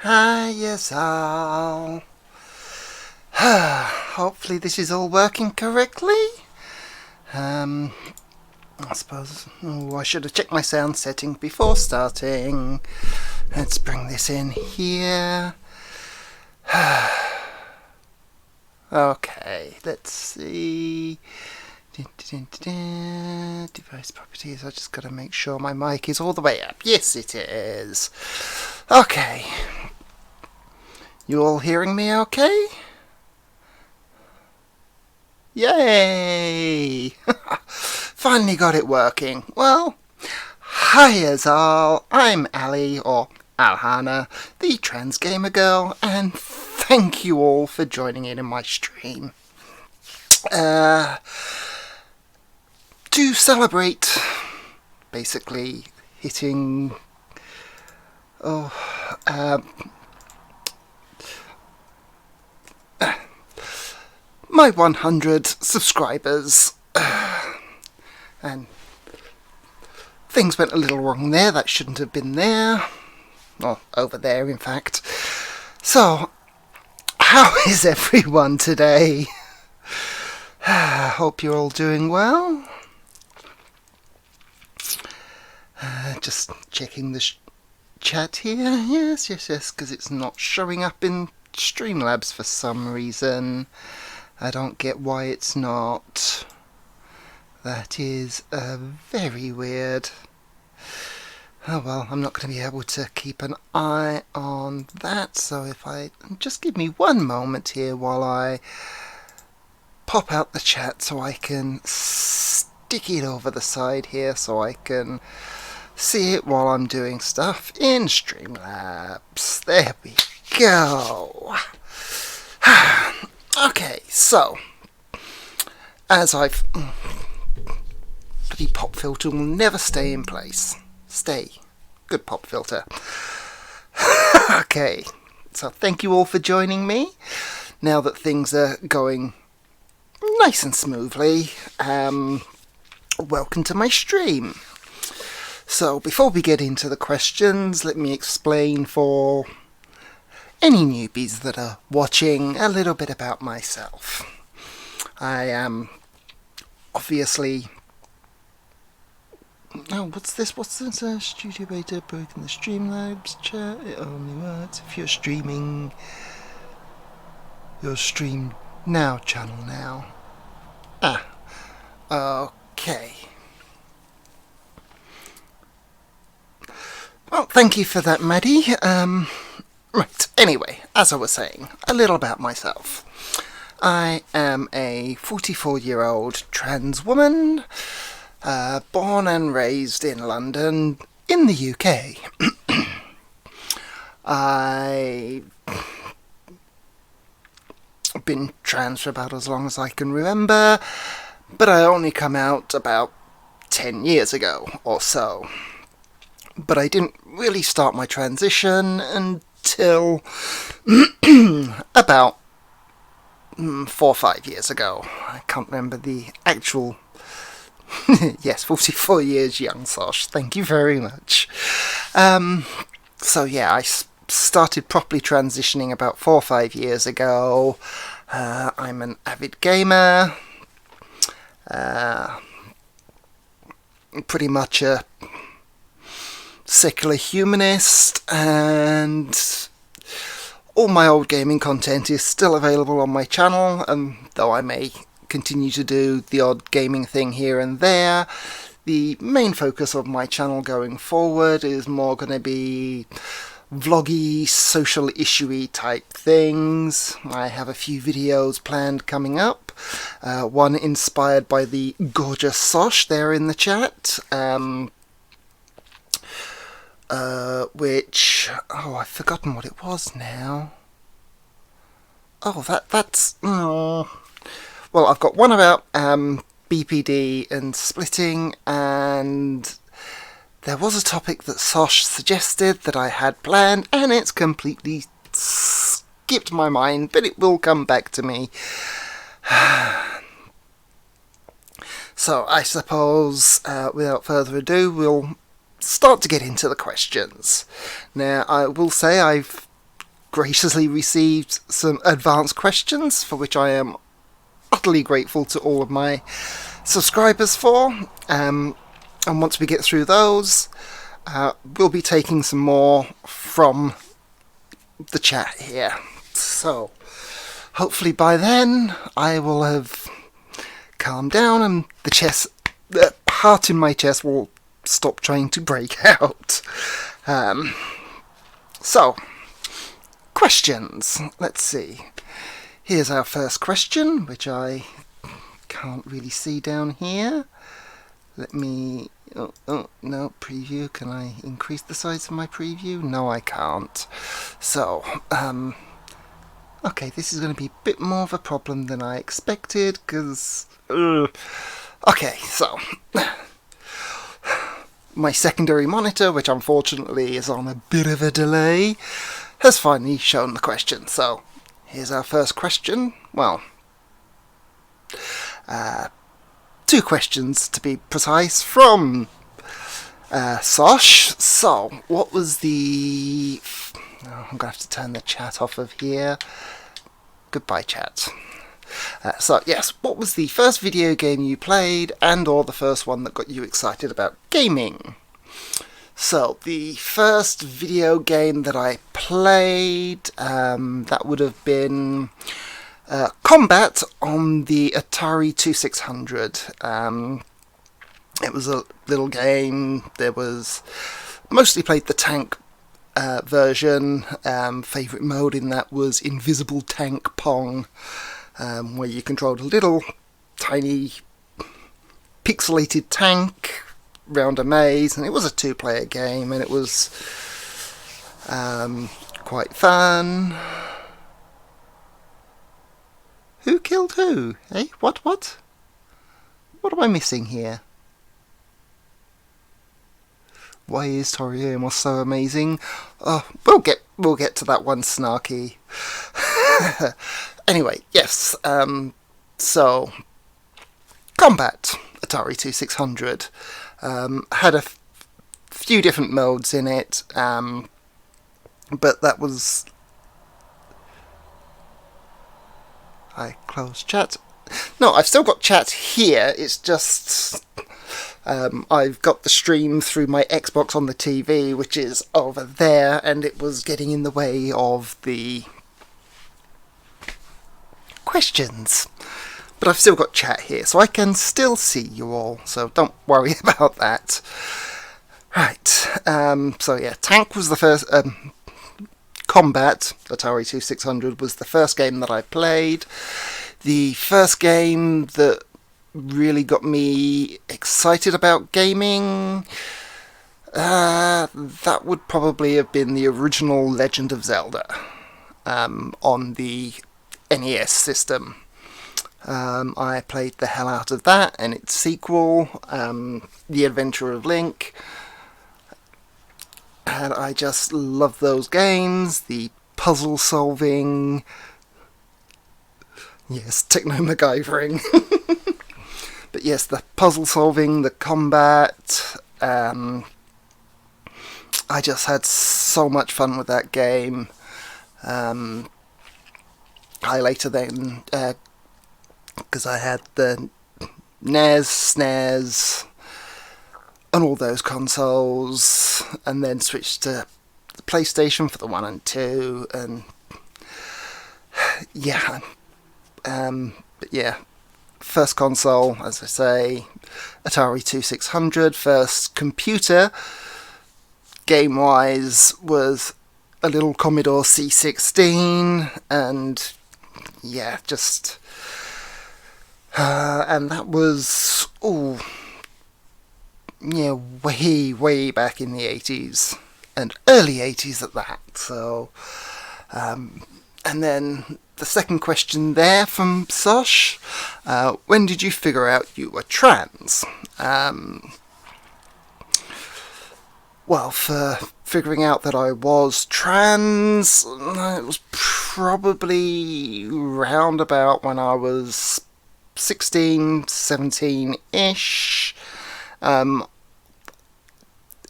Hi, yes, all. Hopefully this is all working correctly. I suppose I should have checked my sound setting before starting. Let's bring this in here. Okay, let's see. Device properties. I just got to make sure my mic is all the way up. Yes, it is. Okay. You all hearing me okay? Yay! Finally got it working. Well, hiya all. I'm Ali, or Alhana, the trans gamer girl, and thank you all for joining in my stream. To celebrate, basically hitting my 100 subscribers, and things went a little wrong there. That shouldn't have been there, or over there in fact. So how is everyone today? Hope you're all doing well. Just checking the chat here. Yes, because it's not showing up in Streamlabs for some reason. I don't get why it's not. That is very weird. Oh well, I'm not going to be able to keep an eye on that, so if I just give me one moment here while I pop out the chat so I can stick it over the side here so I can see it while I'm doing stuff in Streamlabs. There we go. Okay, so as I've bloody pop filter will never stay in place. Stay. Good pop filter. Okay, so thank you all for joining me. Now that things are going nice and smoothly, welcome to my stream. So before we get into the questions, let me explain for any newbies that are watching a little bit about myself. I am obviously... Oh, what's this? Studio beta broken the Streamlabs chat. It only works if you're streaming your Stream Now channel now. Okay. Well, thank you for that, Maddie. Right, anyway, as I was saying, a little about myself. I am a 44-year-old trans woman, born and raised in London, in the UK. I've been trans for about as long as I can remember, but I only come out about 10 years ago or so. But I didn't really start my transition until about 4 or 5 years ago. I can't remember the actual... Yes, 44 years young, Sosh. Thank you very much. So yeah, I started properly transitioning about 4 or 5 years ago. I'm an avid gamer. Pretty much a secular humanist, and all my old gaming content is still available on my channel, and though I may continue to do the odd gaming thing here and there, the main focus of my channel going forward is more going to be vloggy, social issue-y type things. I have a few videos planned coming up, one inspired by the gorgeous Sosh there in the chat, which, I've forgotten what it was now. Well, I've got one about BPD and splitting, and there was a topic that Sosh suggested that I had planned, and it's completely skipped my mind, but it will come back to me. So I suppose, without further ado, we'll start to get into the questions. Now, I will say I've graciously received some advanced questions, for which I am utterly grateful to all of my subscribers for. And once we get through those, we'll be taking some more from the chat here. So hopefully by then I will have calmed down and the heart in my chest will stop trying to break out. So, questions. Let's see. Here's our first question, which I can't really see down here. Let me... Oh, no, preview. Can I increase the size of my preview? No, I can't. So, okay, this is going to be a bit more of a problem than I expected, because... Okay, so... My secondary monitor, which unfortunately is on a bit of a delay, has finally shown the question. So, here's our first question. Well, 2 questions to be precise from Sosh. So, what was the... Oh, I'm going to have to turn the chat off of here. Goodbye, chat. So, yes, what was the first video game you played, and or the first one that got you excited about gaming? So, the first video game that I played, that would have been Combat on the Atari 2600. It was a little game. There was... Mostly played the tank version. Favourite mode in that was Invisible Tank Pong. Where you controlled a little tiny pixelated tank round a maze, and it was a 2-player game, and it was quite fun. Who killed who? Eh? What? What am I missing here? Why is Toriyama so amazing? Oh, we'll get to that one, Snarky. Anyway, yes, so, Combat, Atari 2600, had a few different modes in it, but that was... I closed chat. No, I've still got chat here, it's just... I've got the stream through my Xbox on the TV, which is over there, and it was getting in the way of the... questions. But I've still got chat here, so I can still see you all, so don't worry about that. Right, so yeah, Tank was the first... Combat, Atari 2600, was the first game that I played. The first game that really got me excited about gaming... that would probably have been the original Legend of Zelda on the NES system. I played the hell out of that and its sequel, The Adventure of Link, and I just love those games. The puzzle solving, yes, techno MacGyvering. But yes, the puzzle solving, the combat, I just had so much fun with that game. I later then, because I had the NES, SNES, and all those consoles, and then switched to the PlayStation for the 1 and 2, and yeah, but yeah, first console, as I say, Atari 2600, first computer, game-wise, was a little Commodore C16, and yeah, just... and that was, yeah, way back in the 80s, and early 80s at that, so... and then the second question there from Sosh, when did you figure out you were trans? Well, for figuring out that I was trans, it was probably round about when I was 16, 17-ish.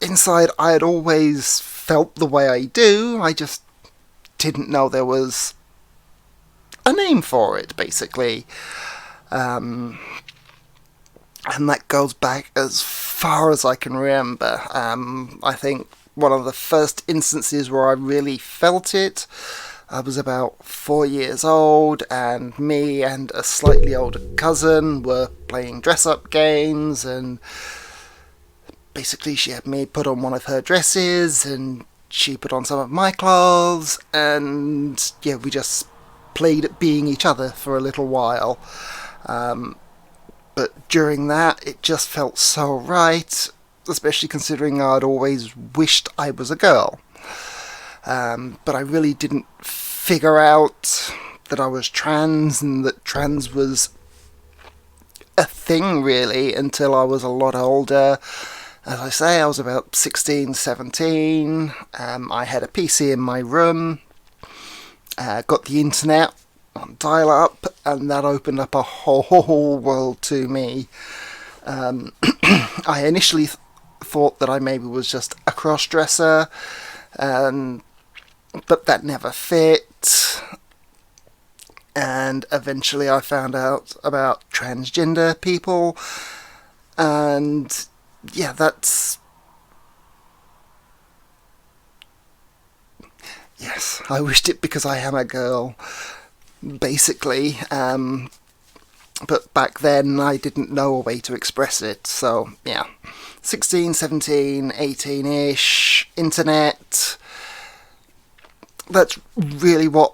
Inside, I had always felt the way I do. I just didn't know there was a name for it, basically. And that goes back as far as I can remember. I think one of the first instances where I really felt it, I was about 4 years old, and me and a slightly older cousin were playing dress-up games, and basically she had me put on one of her dresses, and she put on some of my clothes, and yeah, we just played at being each other for a little while. But during that, it just felt so right, especially considering I'd always wished I was a girl. But I really didn't figure out that I was trans and that trans was a thing, really, until I was a lot older. As I say, I was about 16, 17. I had a PC in my room, got the internet on dial-up, and that opened up a whole world to me. I initially thought that I maybe was just a cross-dresser, but that never fit. And eventually I found out about transgender people, and yeah, yes, I wished it because I am a girl, basically, but back then I didn't know a way to express it, so yeah, 16, 17, 18-ish, internet, that's really what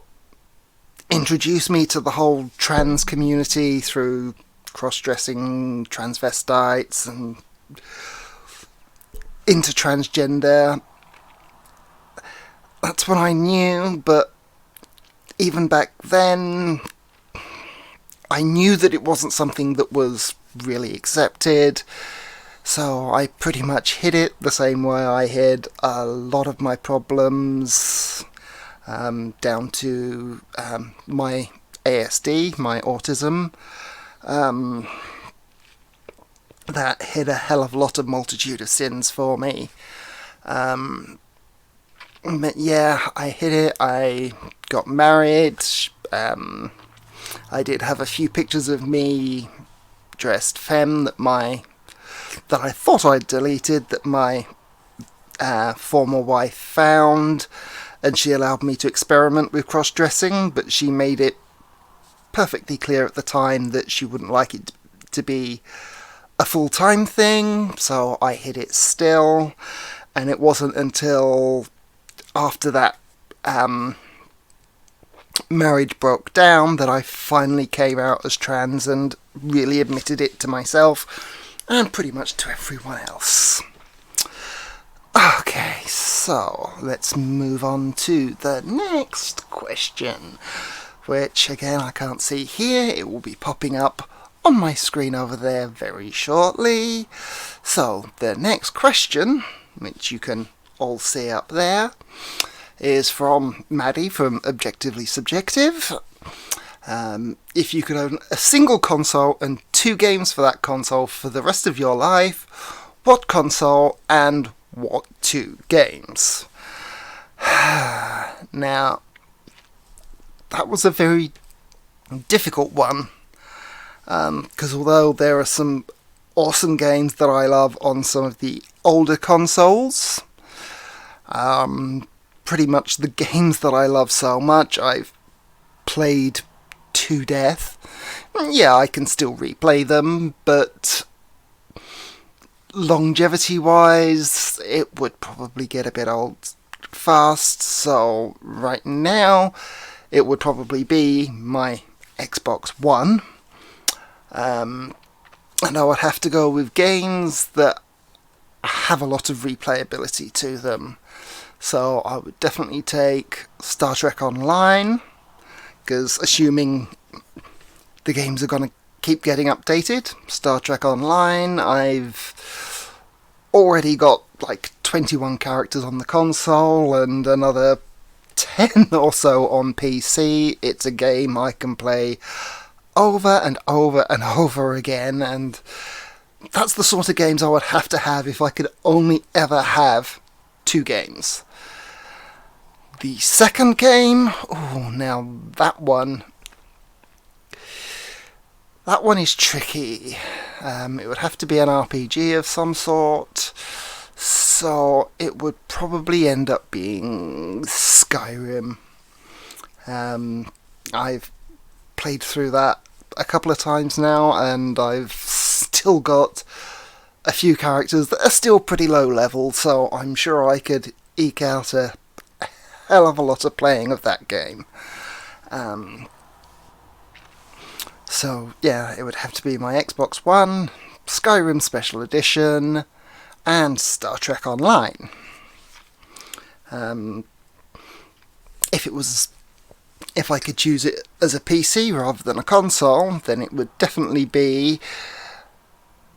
introduced me to the whole trans community, through cross-dressing, transvestites, and into transgender. That's what I knew, but even back then, I knew that it wasn't something that was really accepted, so I pretty much hid it the same way I hid a lot of my problems, down to my ASD, my autism. That hid a hell of a lot of multitude of sins for me. But yeah, I hid it. I got married. I did have a few pictures of me dressed femme that I thought I'd deleted, that my former wife found, and she allowed me to experiment with cross-dressing, but she made it perfectly clear at the time that she wouldn't like it to be a full-time thing, so I hid it still. And it wasn't until after that marriage broke down that I finally came out as trans and really admitted it to myself and pretty much to everyone else. Okay, so let's move on to the next question, which again I can't see here. It will be popping up on my screen over there very shortly. So the next question, which you can all see up there, is from Maddie from Objectively Subjective. If you could own a single console and 2 games for that console for the rest of your life, what console and what 2 games? Now, that was a very difficult one, because although there are some awesome games that I love on some of the older consoles, pretty much the games that I love so much I've played to death. Yeah, I can still replay them, but longevity-wise, it would probably get a bit old fast, so right now it would probably be my Xbox One. And I would have to go with games that have a lot of replayability to them. So I would definitely take Star Trek Online, because assuming the games are going to keep getting updated, Star Trek Online, I've already got like 21 characters on the console and another 10 or so on PC. It's a game I can play over and over and over again, and that's the sort of games I would have to have if I could only ever have 2 games. The second game, oh, now that one is tricky. It would have to be an RPG of some sort, so it would probably end up being Skyrim. I've played through that a couple of times now, and I've still got a few characters that are still pretty low level, so I'm sure I could eke out a hell of a lot of playing of that game. So yeah, it would have to be my Xbox One, Skyrim Special Edition, and Star Trek Online. If I could choose it as a PC rather than a console, then it would definitely be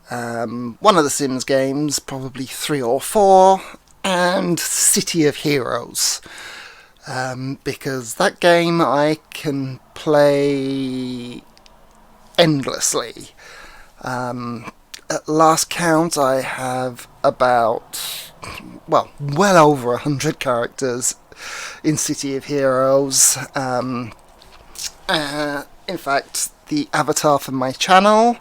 one of the Sims games, probably 3 or 4, and City of Heroes. Because that game I can play endlessly. At last count, I have about, well over 100 characters in City of Heroes. In fact, the avatar for my channel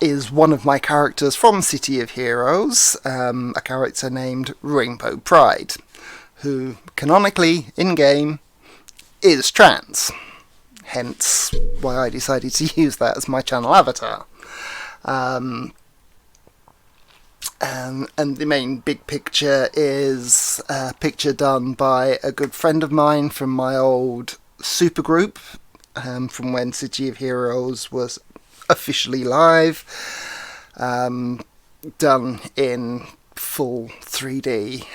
is one of my characters from City of Heroes, a character named Rainbow Pride, who canonically, in-game, is trans. Hence why I decided to use that as my channel avatar. And the main big picture is a picture done by a good friend of mine from my old supergroup, from when City of Heroes was officially live, done in full 3D.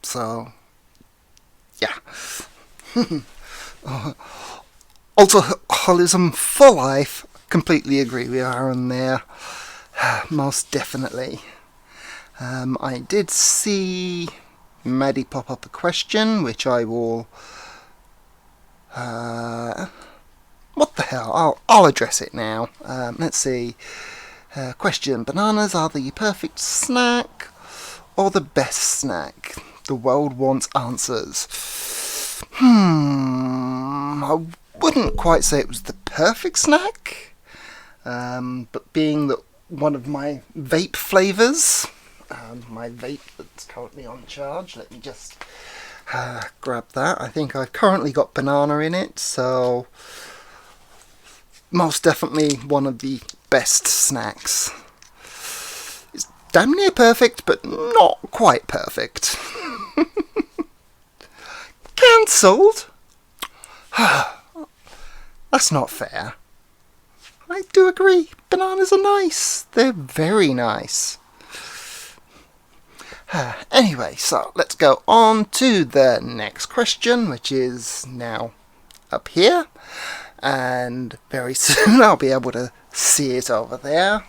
So, yeah. Alcoholism for life. Completely agree with Aaron there. Most definitely. I did see Maddie pop up a question, which I will... what the hell? I'll address it now. Let's see. Question: bananas are the perfect snack or the best snack? The world wants answers. I wouldn't quite say it was the perfect snack, but being that one of my vape flavours, my vape that's currently on charge, let me just grab that. I think I've currently got banana in it, so most definitely one of the best snacks. It's damn near perfect, but not quite perfect. Cancelled? That's not fair. I do agree. Bananas are nice. They're very nice. Anyway, so let's go on to the next question, which is now up here. And very soon I'll be able to see it over there.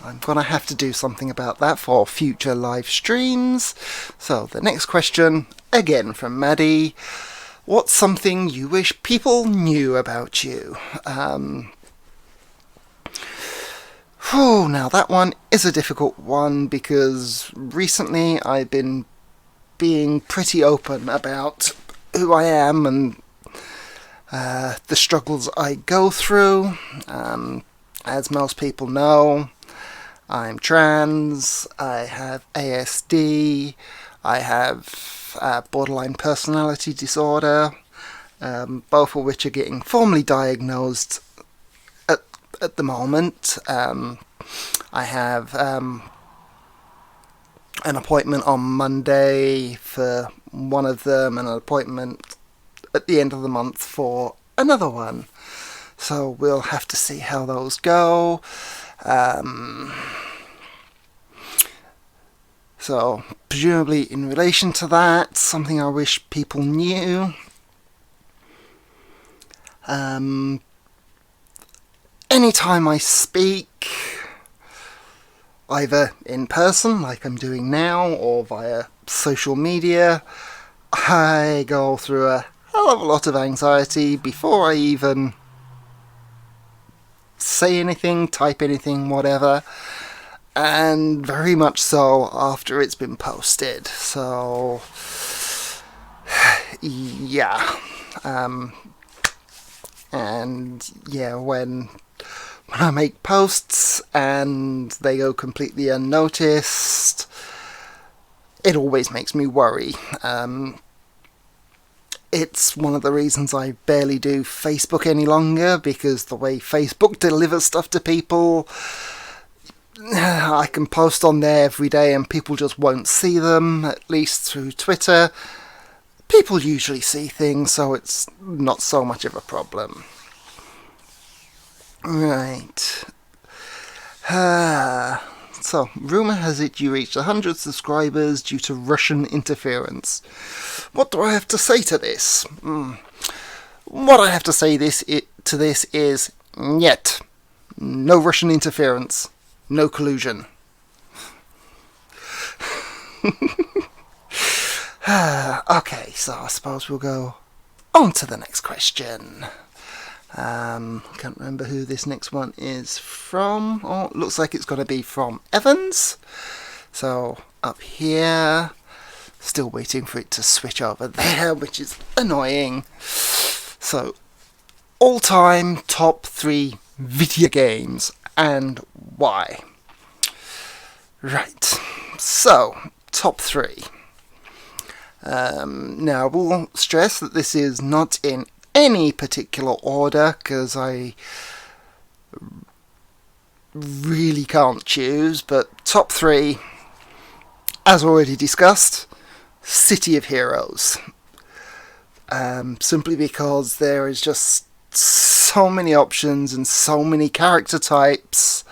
I'm going to have to do something about that for future live streams. So the next question, again from Maddie. What's something you wish people knew about you? Now that one is a difficult one, because recently I've been being pretty open about who I am and the struggles I go through. As most people know, I'm trans, I have ASD, I have borderline personality disorder, both of which are getting formally diagnosed at the moment. I have an appointment on Monday for one of them and an appointment at the end of the month for another one. So we'll have to see how those go. So presumably in relation to that, something I wish people knew. Anytime I speak, either in person, like I'm doing now, or via social media, I go through a hell of a lot of anxiety before I even say anything, type anything, whatever. and very much so after it's been posted. So, yeah. And yeah, when I make posts and they go completely unnoticed, it always makes me worry. It's one of the reasons I barely do Facebook any longer, because the way Facebook delivers stuff to people, I can post on there every day and people just won't see them, at least through Twitter. People usually see things, so it's not so much of a problem. Right. So, rumour has it you reached 100 subscribers due to Russian interference. What do I have to say to this? What I have to say to this is, нет. No Russian interference. No collusion. Okay, so I suppose we'll go on to the next question. Can't remember who this next one is from. Oh, it looks like it's going to be from Evans. So, up here. Still waiting for it to switch over there, which is annoying. So, all-time top 3 video games, and why? Right. So, top 3. Now, I will stress that this is not in any particular order, because I really can't choose, but top 3, as already discussed, City of Heroes. Simply because there is just so many options and so many character types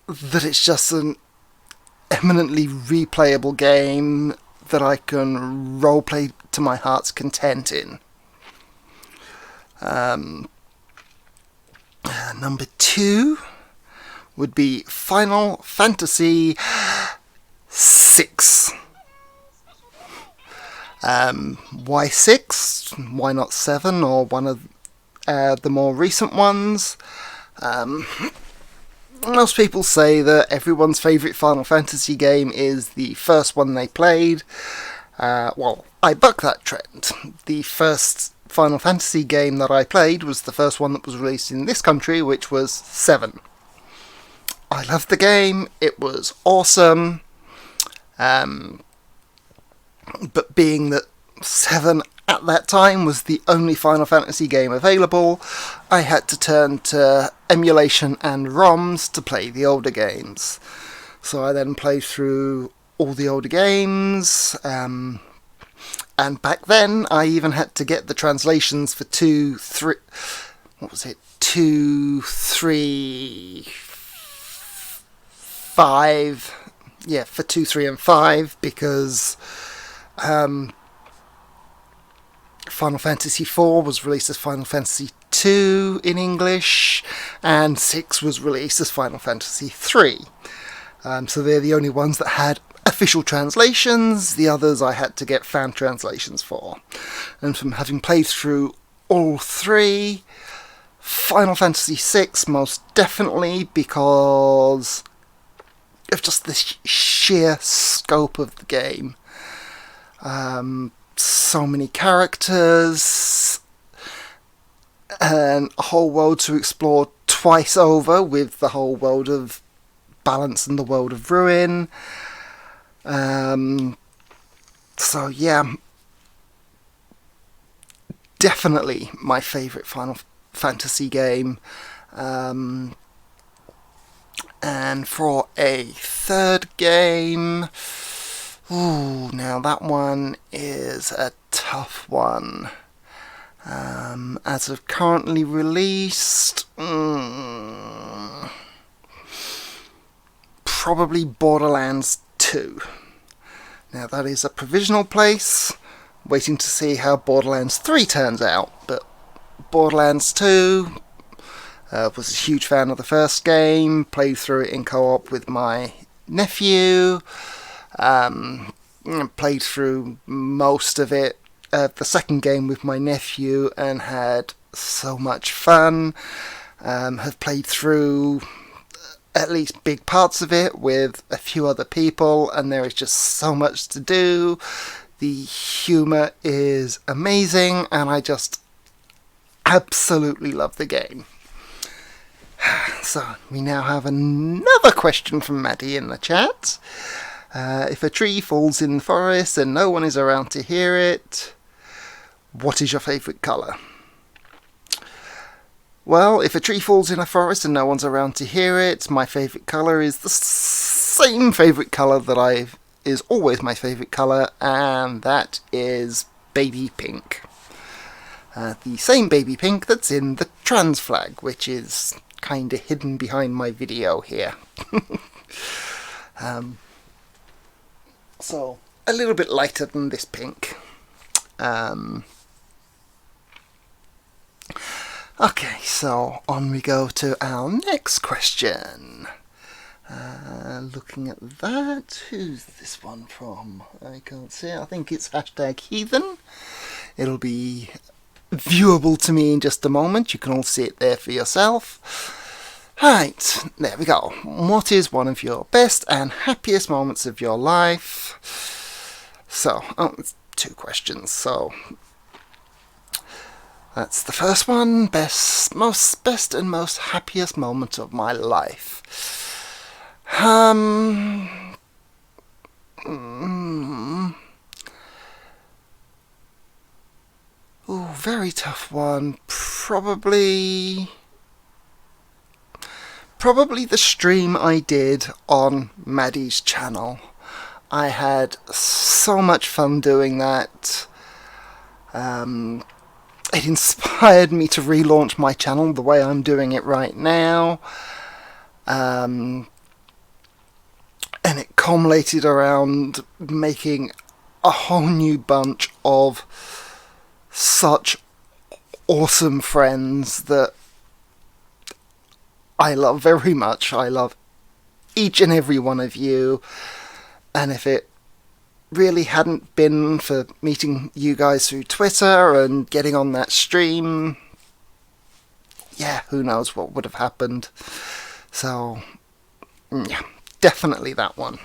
that it's just an eminently replayable game that I can roleplay to my heart's content in. Number 2 would be Final Fantasy 6. Why 6? Why not 7 or one of the more recent ones? Most people say that everyone's favourite Final Fantasy game is the first one they played. Well, I buck that trend. The first Final Fantasy game that I played was the first one that was released in this country, which was 7. I loved the game, it was awesome, but being that 7 at that time was the only Final Fantasy game available, I had to turn to emulation and ROMs to play the older games. So I then played through all the older games, and back then I even had to get the translations for 2, 3... What was it? 2, 3... 5... Yeah, for 2, 3 and 5, because Final Fantasy 4 was released as Final Fantasy 2 in English, and 6 was released as Final Fantasy 3. So they're the only ones that had official translations. The others I had to get fan translations for. And from having played through all 3, Final Fantasy 6 most definitely, because of just the sheer scope of the game. So many characters, and a whole world to explore twice over, with the whole world of Balance and the world of Ruin. So yeah, definitely my favourite Final Fantasy game. And for a third game, now that one is a tough one. As of currently released, probably Borderlands 2. Now that is a provisional place, waiting to see how Borderlands 3 turns out, but Borderlands 2, was a huge fan of the first game, played through it in co-op with my nephew, played through most of it, the second game with my nephew, and had so much fun. Have played through at least big parts of it with a few other people, and there is just so much to do. The humour is amazing, and I just absolutely love the game. So, we now have another question from Maddie in the chat. If a tree falls in the forest and no one is around to hear it, what is your favourite colour? Well, if a tree falls in a forest and no one's around to hear it, my favourite colour is the same favourite colour that is always my favourite colour, and that is baby pink. The same baby pink that's in the trans flag, which is kind of hidden behind my video here. So, a little bit lighter than this pink. Okay, so on we go to our next question. Looking at that, who's this one from? I can't see it. I think it's #Heathen. It'll be viewable to me in just a moment. You can all see it there for yourself. Right, there we go. What is one of your best and happiest moments of your life? So, it's 2 questions, so that's the first one. Best and most happiest moment of my life. Very tough one. Probably the stream I did on Maddie's channel. I had so much fun doing that. It inspired me to relaunch my channel the way I'm doing it right now. And it culminated around making a whole new bunch of such awesome friends that I love very much. I love each and every one of you, and if it really hadn't been for meeting you guys through Twitter and getting on that stream, yeah, who knows what would have happened. So, yeah, definitely that one.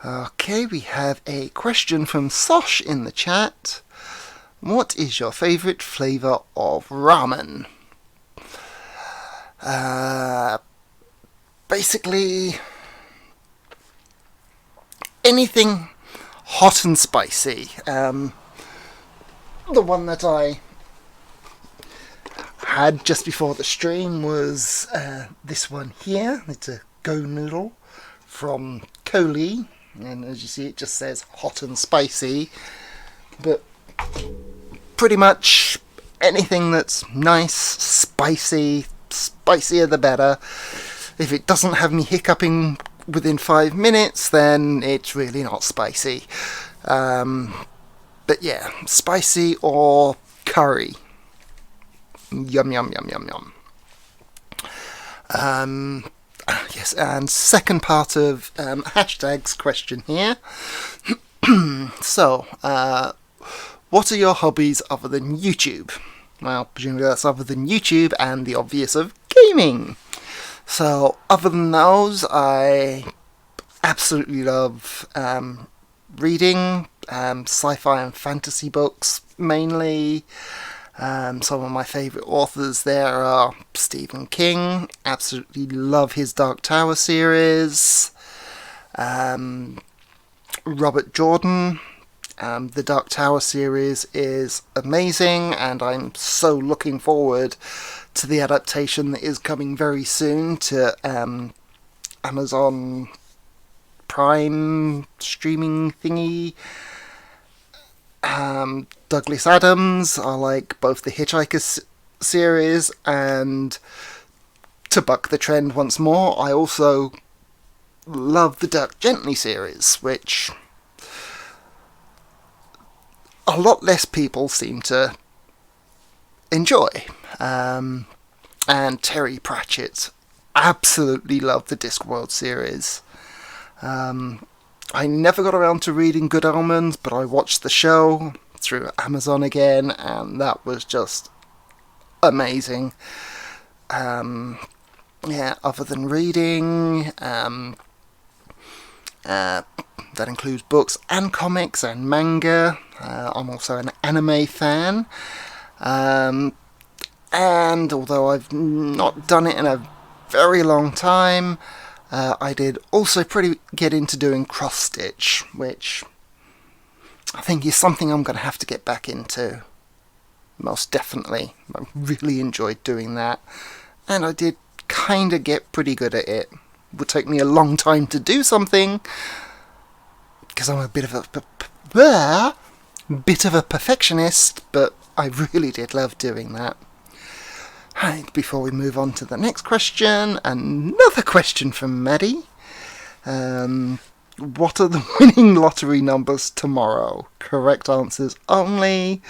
Okay, we have a question from Sosh in the chat. What is your favourite flavour of ramen? Basically, anything hot and spicy. The one that I had just before the stream was this one here. It's a Go noodle from Coley, and as you see it just says hot and spicy, but pretty much anything that's nice, spicy, spicier the better. If it doesn't have me hiccuping within 5 minutes, then it's really not spicy. But yeah, spicy or curry. Yum, yum, yum, yum, yum. Yes, and second part of hashtag's question here. So, what are your hobbies other than YouTube? Well, presumably that's other than YouTube and the obvious of gaming. So, other than those, I absolutely love reading sci-fi and fantasy books, mainly. Some of my favourite authors there are Stephen King. Absolutely love his Dark Tower series. Robert Jordan. The Dark Tower series is amazing, and I'm so looking forward to the adaptation that is coming very soon to Amazon Prime streaming thingy. Douglas Adams. I like both the Hitchhiker series, and to buck the trend once more, I also love the Dirk Gently series, which a lot less people seem to enjoy. And Terry Pratchett. Absolutely love the Discworld series. I never got around to reading Good Omens, but I watched the show through Amazon again, and that was just amazing. yeah, other than reading, that includes books and comics and manga. I'm also an anime fan. And although I've not done it in a very long time, I did also get into doing cross-stitch, which I think is something I'm going to have to get back into. Most definitely. I really enjoyed doing that. And I did kind of get pretty good at it. It would take me a long time to do something, because I'm a bit of a perfectionist, but I really did love doing that. Right, before we move on to the next question, another question from Maddie. What are the winning lottery numbers tomorrow? Correct answers only.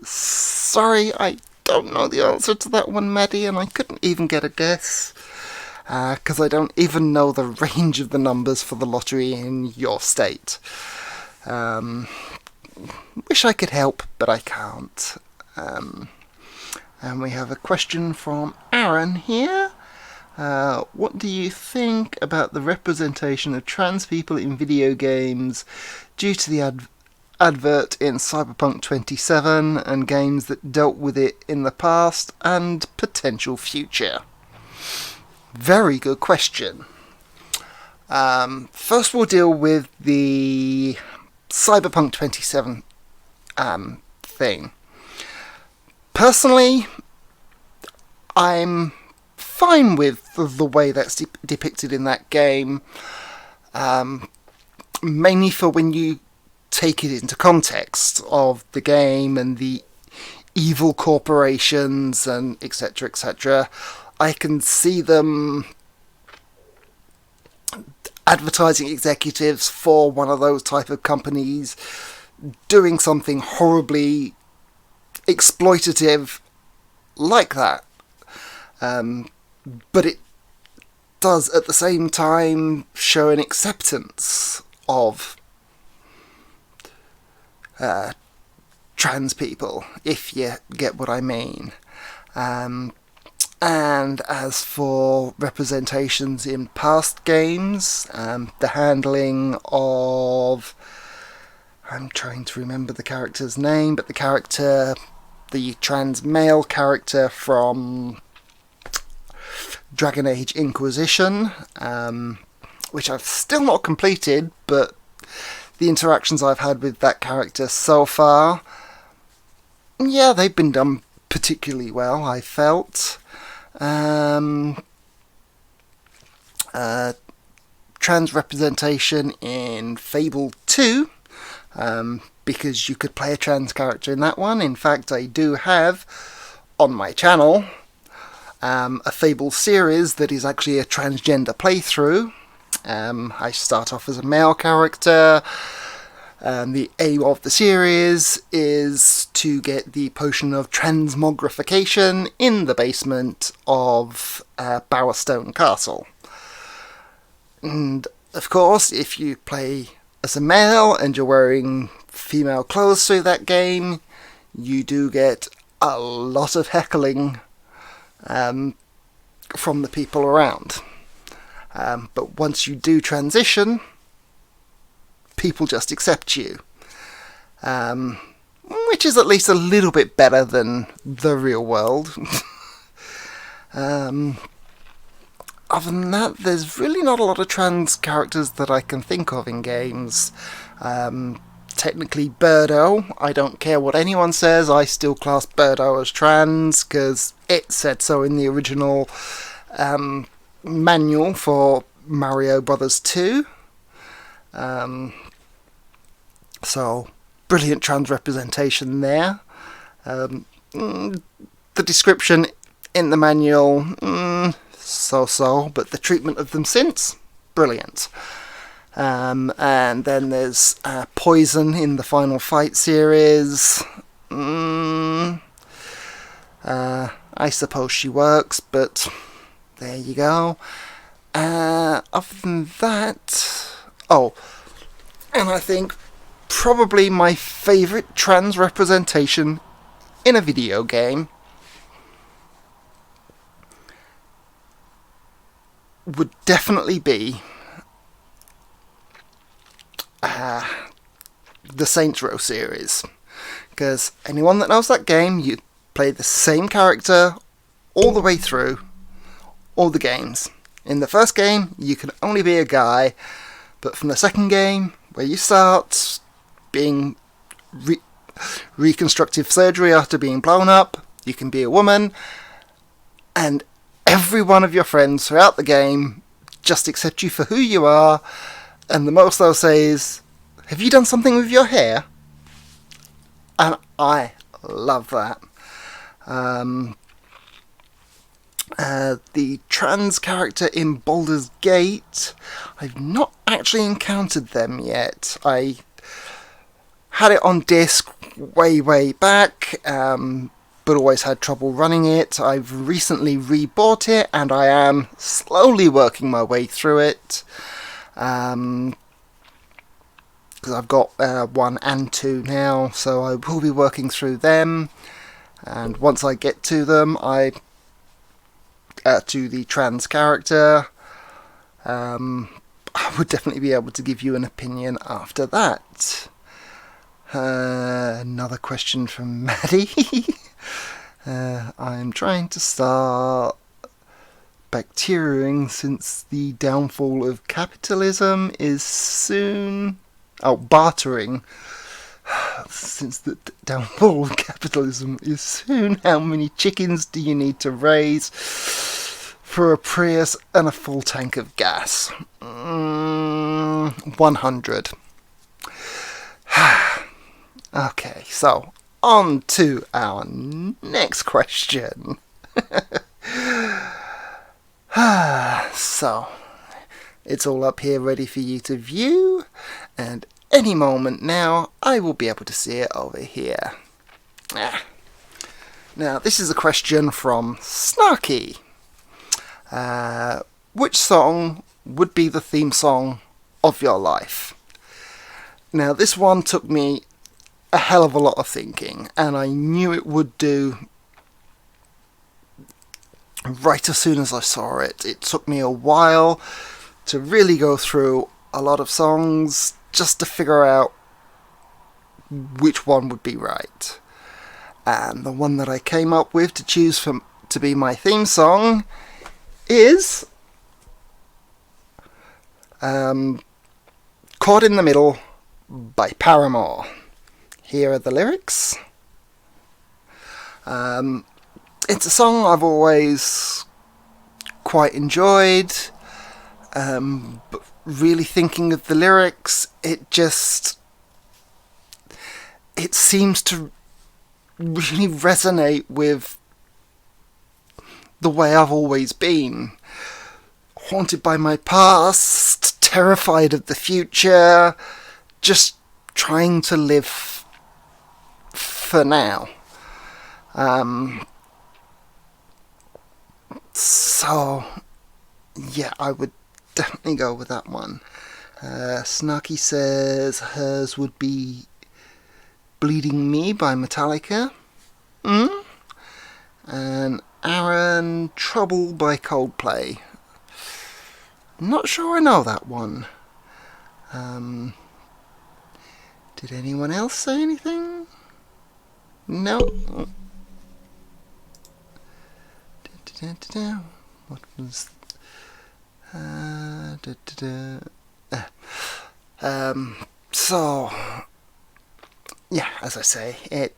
Sorry, I don't know the answer to that one, Maddie, and I couldn't even get a guess. Because I don't even know the range of the numbers for the lottery in your state. Wish I could help, but I can't. And we have a question from Aaron here. What do you think about the representation of trans people in video games due to the advert in Cyberpunk 27 and games that dealt with it in the past and potential future? Very good question. First we'll deal with the Cyberpunk 27 thing. Personally, I'm fine with the way that's depicted in that game, mainly for when you take it into context of the game and the evil corporations and etc, etc. I can see them advertising executives for one of those type of companies doing something horribly exploitative like that. But it does at the same time show an acceptance of trans people, if you get what I mean. And as for representations in past games, the handling of... I'm trying to remember the character's name, but the trans male character from Dragon Age Inquisition, which I've still not completed, but the interactions I've had with that character so far, yeah, they've been done particularly well, I felt. Trans representation in Fable 2, because you could play a trans character in that one. In fact, I do have on my channel a Fable series that is actually a transgender playthrough. I start off as a male character. The aim of the series is to get the potion of transmogrification in the basement of Bowerstone Castle. And of course, if you play as a male and you're wearing female clothes through that game, you do get a lot of heckling from the people around. But once you do transition, people just accept you. Which is at least a little bit better than the real world. Other than that, there's really not a lot of trans characters that I can think of in games. Technically Birdo, I don't care what anyone says, I still class Birdo as trans, because it said so in the original manual for Mario Brothers 2. So, brilliant trans representation there. The description in the manual, so-so, but the treatment of them since, brilliant. And then there's Poison in the Final Fight series. I suppose she works, but there you go. Other than that... Oh, and I think probably my favourite trans representation in a video game would definitely be the Saints Row series. Because anyone that knows that game, you play the same character all the way through all the games. In the first game, you can only be a guy, but from the second game, where you start being reconstructive surgery after being blown up, you can be a woman, and every one of your friends throughout the game just accept you for who you are, and the most they'll say is, "Have you done something with your hair?" And I love that. The trans character in Baldur's Gate, I've not actually encountered them yet. I had it on disc way back, but always had trouble running it. I've recently rebought it, and I am slowly working my way through it. Because I've got 1 and 2 now, so I will be working through them. And once I get to them, to the trans character, I would definitely be able to give you an opinion after that. Another question from Maddie. I'm trying to start bacteriaing since the downfall of capitalism is soon... bartering. Since the downfall of capitalism is soon, how many chickens do you need to raise for a Prius and a full tank of gas? 100. Okay, so on to our next question. So, it's all up here ready for you to view, and any moment now I will be able to see it over here. Now, this is a question from Snarky. Which song would be the theme song of your life? Now, this one took me a hell of a lot of thinking, and I knew it would do right as soon as I saw it. It took me a while to really go through a lot of songs just to figure out which one would be right. And the one that I came up with to choose to be my theme song is Caught in the Middle by Paramore. Here are the lyrics. It's a song I've always quite enjoyed, but really thinking of the lyrics, it seems to really resonate with the way I've always been. Haunted by my past, terrified of the future, just trying to live for now. So, yeah, I would definitely go with that one. Snarky says hers would be Bleeding Me by Metallica. And Aaron, Trouble by Coldplay. Not sure I know that one. Did anyone else say anything? No. What was... So, yeah, as I say,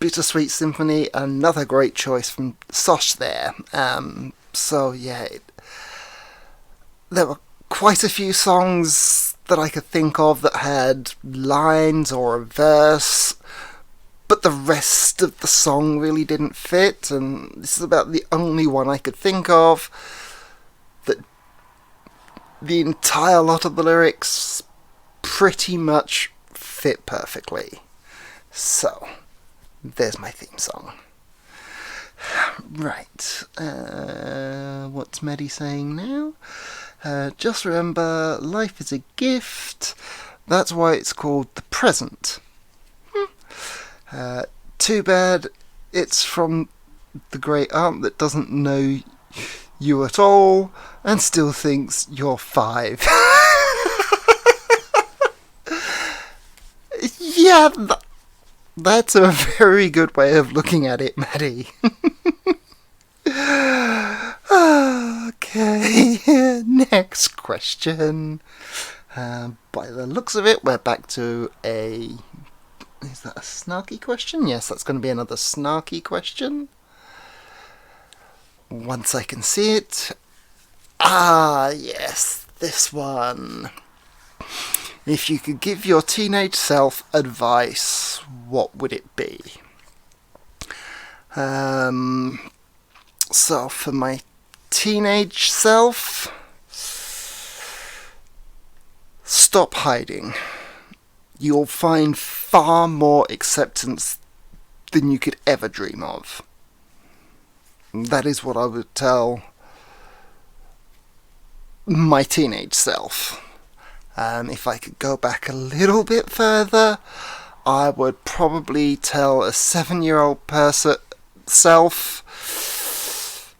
Bittersweet Symphony, another great choice from Sosh there. So, yeah, there were quite a few songs that I could think of that had lines or a verse, but the rest of the song really didn't fit, and this is about the only one I could think of that the entire lot of the lyrics pretty much fit perfectly. So, there's my theme song. Right, what's Maddie saying now? Just remember, life is a gift. That's why it's called the present. Too bad it's from the great aunt that doesn't know you at all and still thinks you're 5. Yeah, that's a very good way of looking at it, Maddie. Okay, next question. By the looks of it, we're back to a... Is that a snarky question? Yes, that's going to be another snarky question. Once I can see it. Ah, yes, this one. If you could give your teenage self advice, what would it be? So for my teenage self, stop hiding. You'll find far more acceptance than you could ever dream of. That is what I would tell my teenage self. If I could go back a little bit further, I would probably tell a 7-year-old self,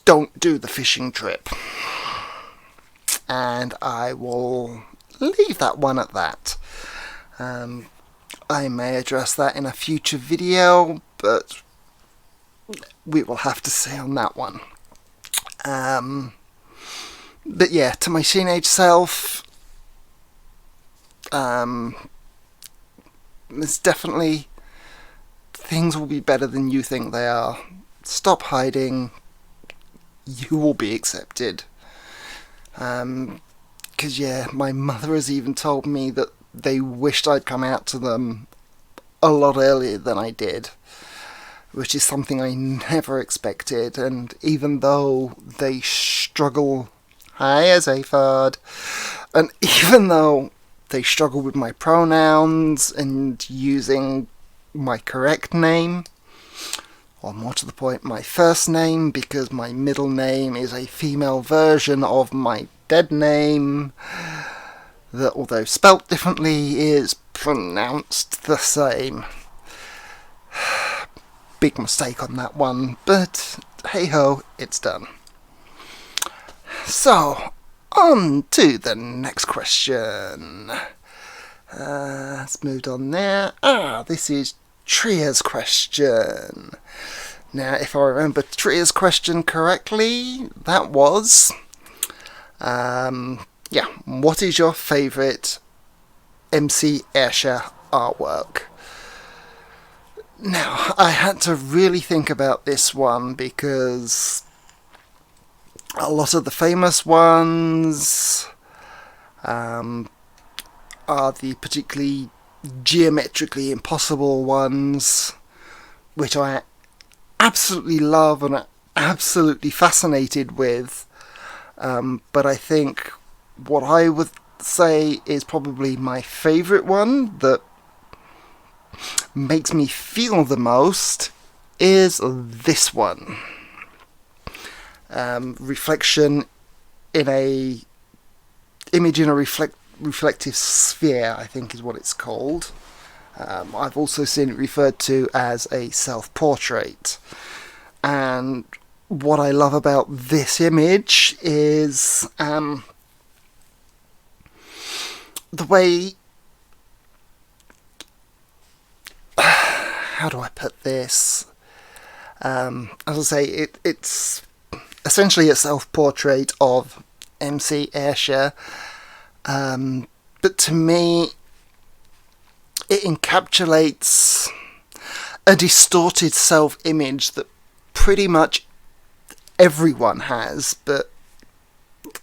don't do the fishing trip. And I will leave that one at that. I may address that in a future video, but we will have to see on that one. But yeah, to my teenage self, there's definitely things will be better than you think they are. Stop hiding. You will be accepted. Because yeah, my mother has even told me that they wished I'd come out to them a lot earlier than I did, which is something I never expected. And even though they struggle... Hi, as Aphard. And even though they struggle with my pronouns and using my correct name, or more to the point, my first name, because my middle name is a female version of my dead name, that although spelt differently is pronounced the same. Big mistake on that one, but hey ho, it's done. So, on to the next question. Let's move on there. This is Tria's question. Now, if I remember Tria's question correctly, that was... what is your favourite MC Escher artwork? Now, I had to really think about this one because a lot of the famous ones are the particularly geometrically impossible ones, which I absolutely love and are absolutely fascinated with. But I think what I would say is probably my favourite one that makes me feel the most is this one. Reflection in a image in a reflective sphere, I think is what it's called. I've also seen it referred to as a self-portrait. And what I love about this image is the way... How do I put this? As I say, it's essentially a self-portrait of MC Escher. But to me, it encapsulates a distorted self-image that pretty much everyone has, but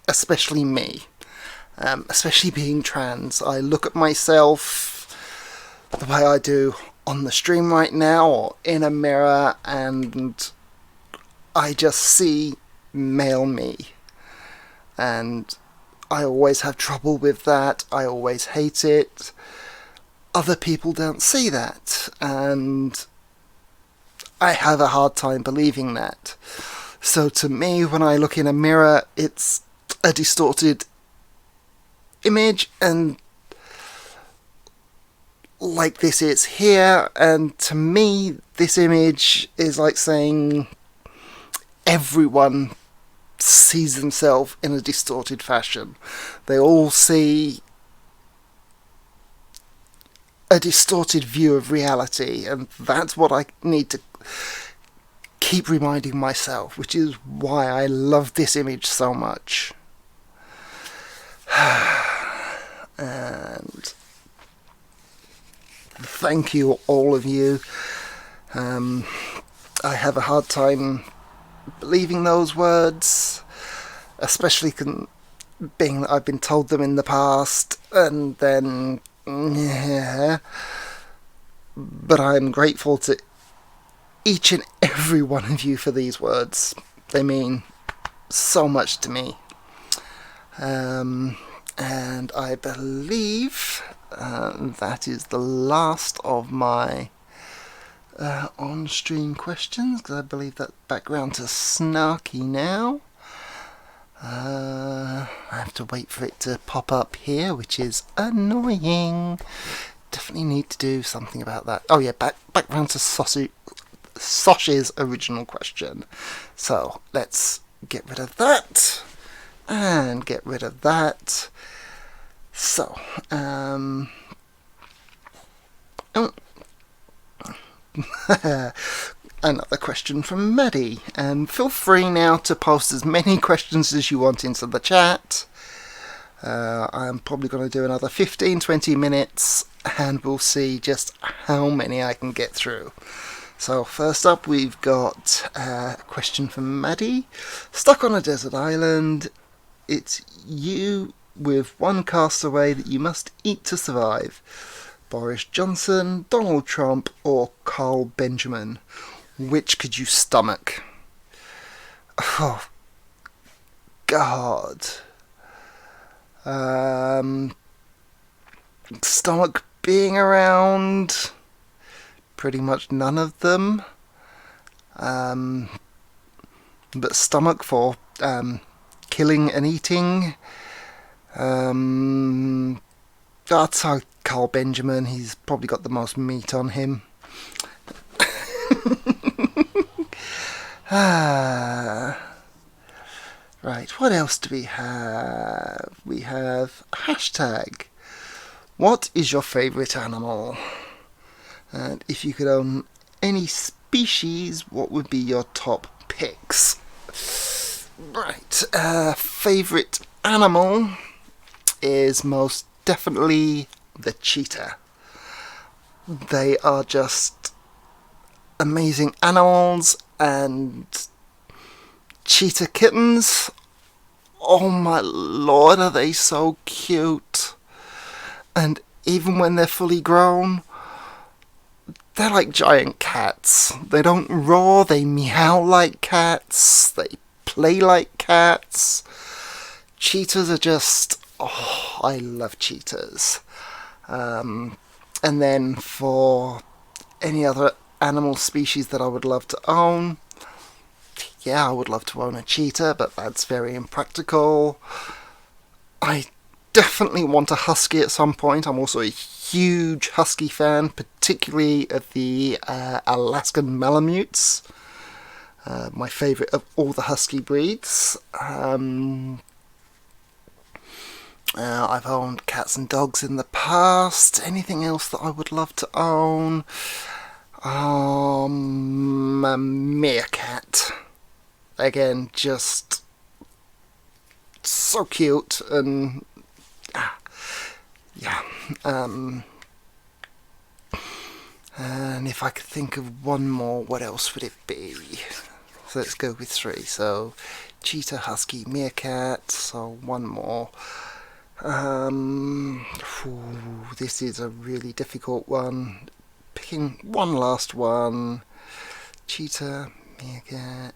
especially me. Especially being trans. I look at myself the way I do on the stream right now, or in a mirror, and I just see male me. And I always have trouble with that. I always hate it. Other people don't see that, and I have a hard time believing that. So to me, when I look in a mirror, it's a distorted image, and like this is here, and to me, this image is like saying everyone sees themselves in a distorted fashion. They all see a distorted view of reality, and that's what I need to keep reminding myself, which is why I love this image so much. And thank you, all of you. I have a hard time believing those words, especially being that I've been told them in the past, and then but I'm grateful to each and every one of you for these words. They mean so much to me. And I believe that is the last of my on-stream questions, because I believe that background to snarky now. I have to wait for it to pop up here, which is annoying. Definitely need to do something about that. Oh yeah, background to Sosh's original question. So let's get rid of that and get rid of that. So another question from Maddie. Feel free now to post as many questions as you want into the chat. I'm probably going to do another 15-20 minutes, and we'll see just how many I can get through. So first up, we've got a question from Maddie. Stuck on a desert island. It's you with one castaway that you must eat to survive. Boris Johnson, Donald Trump, or Carl Benjamin. Which could you stomach? Oh, God. Stomach being around pretty much none of them. But stomach for killing and eating. I'd say Carl Benjamin. He's probably got the most meat on him. Right, what else do we have? We have hashtag. What is your favourite animal? And if you could own any species, what would be your top picks? Right, favourite animal is most definitely the cheetah. They are just amazing animals, and cheetah kittens, oh my lord, are they so cute. And even when they're fully grown, they're like giant cats. They don't roar, they meow like cats, they play like cats. Cheetahs are just, oh, I love cheetahs. And then for any other animal species that I would love to own, yeah, I would love to own a cheetah, but that's very impractical. I definitely want a husky at some point. I'm also a huge husky fan, particularly of the Alaskan Malamutes. My favourite of all the husky breeds. I've owned cats and dogs in the past. Anything else that I would love to own? A meerkat. Again, just so cute, and yeah. And if I could think of one more, what else would it be? So let's go with 3. So cheetah, husky, meerkat. So one more. This is a really difficult one. Picking one last one. Cheetah, meerkat.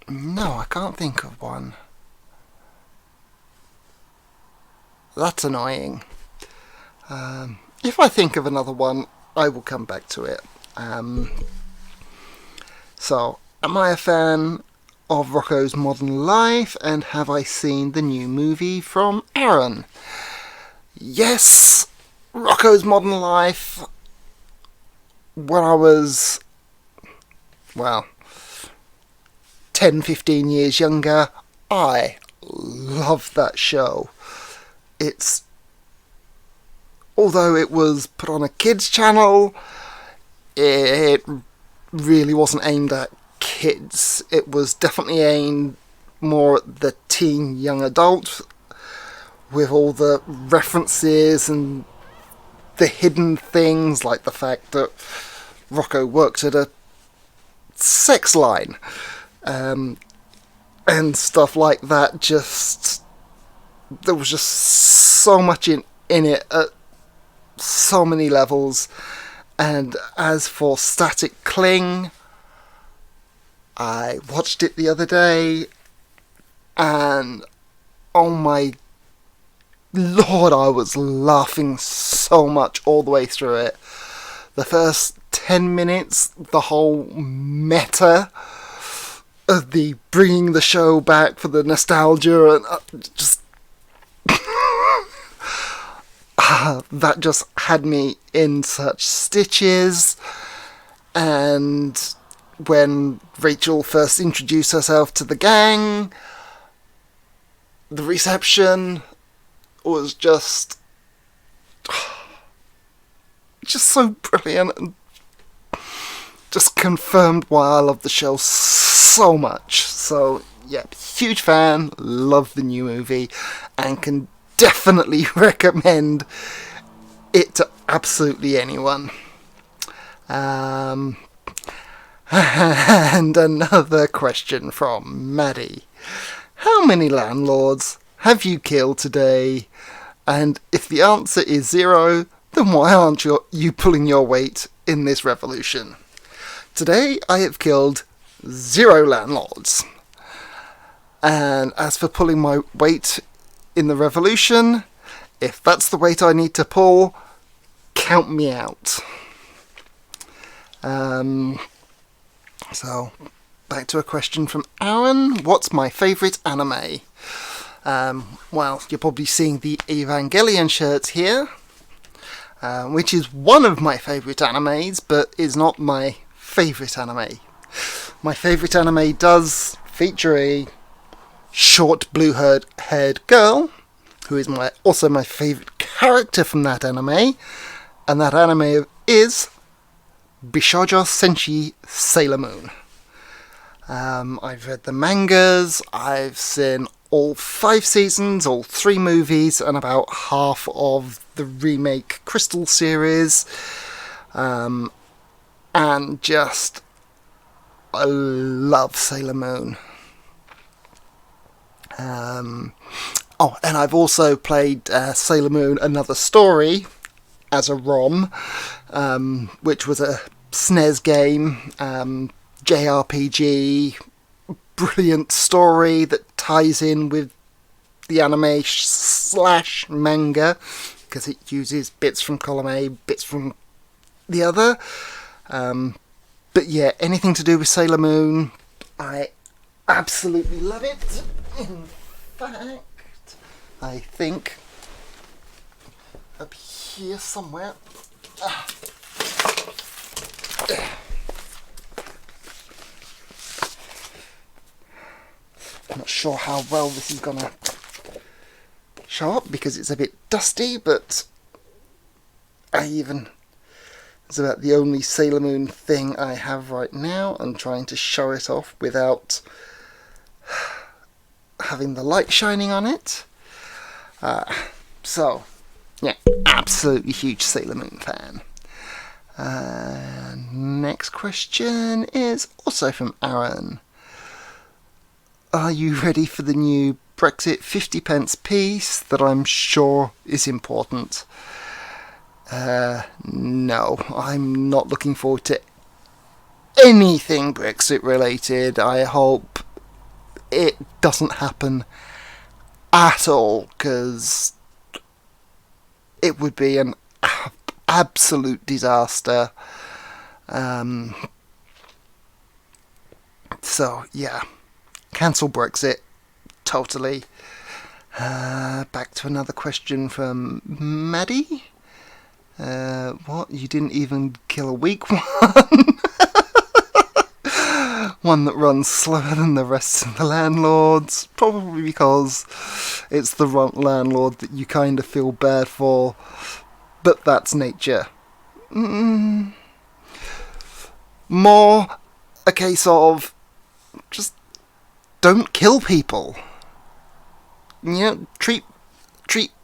No, I can't think of one. That's annoying. If I think of another one, I will come back to it. So, am I a fan of Rocco's Modern Life, and have I seen the new movie from Aaron? Yes, Rocco's Modern Life, when I was, well, 10, 15 years younger, I loved that show. Although it was put on a kids channel, it really wasn't aimed at kids. It was definitely aimed more at the teen young adult, with all the references and the hidden things, like the fact that Rocco worked at a sex line, and stuff like that. There was just so much in it at so many levels. And as for Static Cling, I watched it the other day, and oh my Lord, I was laughing so much all the way through it. The first 10 minutes, the whole meta of the bringing the show back for the nostalgia, and just that just had me in such stitches. And when Rachel first introduced herself to the gang, the reception was just so brilliant, and just confirmed why I love the show so much. So yeah, huge fan, love the new movie, and can definitely recommend it to absolutely anyone. And another question from Maddie. How many landlords have you killed today? And if the answer is 0, then why aren't you pulling your weight in this revolution? Today I have killed 0 landlords. And as for pulling my weight in the revolution, if that's the weight I need to pull, count me out. So, back to a question from Aaron. What's my favourite anime? Well, you're probably seeing the Evangelion shirt here, which is one of my favourite animes, but is not my favourite anime. My favourite anime does feature a short blue-haired girl, who is also my favourite character from that anime, and that anime is Bishoujo Senshi Sailor Moon. I've read the mangas, I've seen all 5 seasons, all 3 movies, and about half of the remake Crystal series, and just, I love Sailor Moon. And I've also played Sailor Moon Another Story as a ROM, which was a SNES game, JRPG, brilliant story that ties in with the anime / manga, because it uses bits from column A, bits from the other. But yeah, anything to do with Sailor Moon, I absolutely love it. In fact, I think up here somewhere. I'm not sure how well this is gonna show up because it's a bit dusty, but it's about the only Sailor Moon thing I have right now. I'm trying to show it off without having the light shining on it. So, yeah, absolutely huge Sailor Moon fan. Next question is also from Aaron. Are you ready for the new Brexit 50p piece that I'm sure is important? No, I'm not looking forward to anything Brexit related. I hope it doesn't happen at all, because it would be an absolute disaster. So yeah, cancel Brexit totally. Back to another question from Maddie. What? You didn't even kill a weak one? One that runs slower than the rest of the landlords? Probably because it's the landlord that you kind of feel bad for, but that's nature. More a case of just don't kill people. You know, treat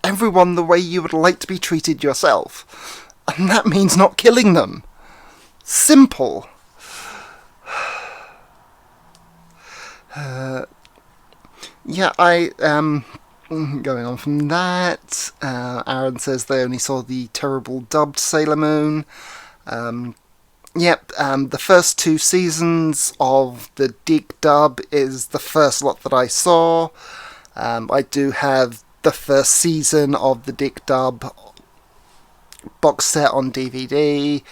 everyone the way you would like to be treated yourself. And that means not killing them. Simple. Yeah, I going on from that. Aaron says they only saw the terrible dubbed Sailor Moon. The first 2 seasons of the Dig dub is the first lot that I saw. I do have the first season of the Dig dub box set on DVD,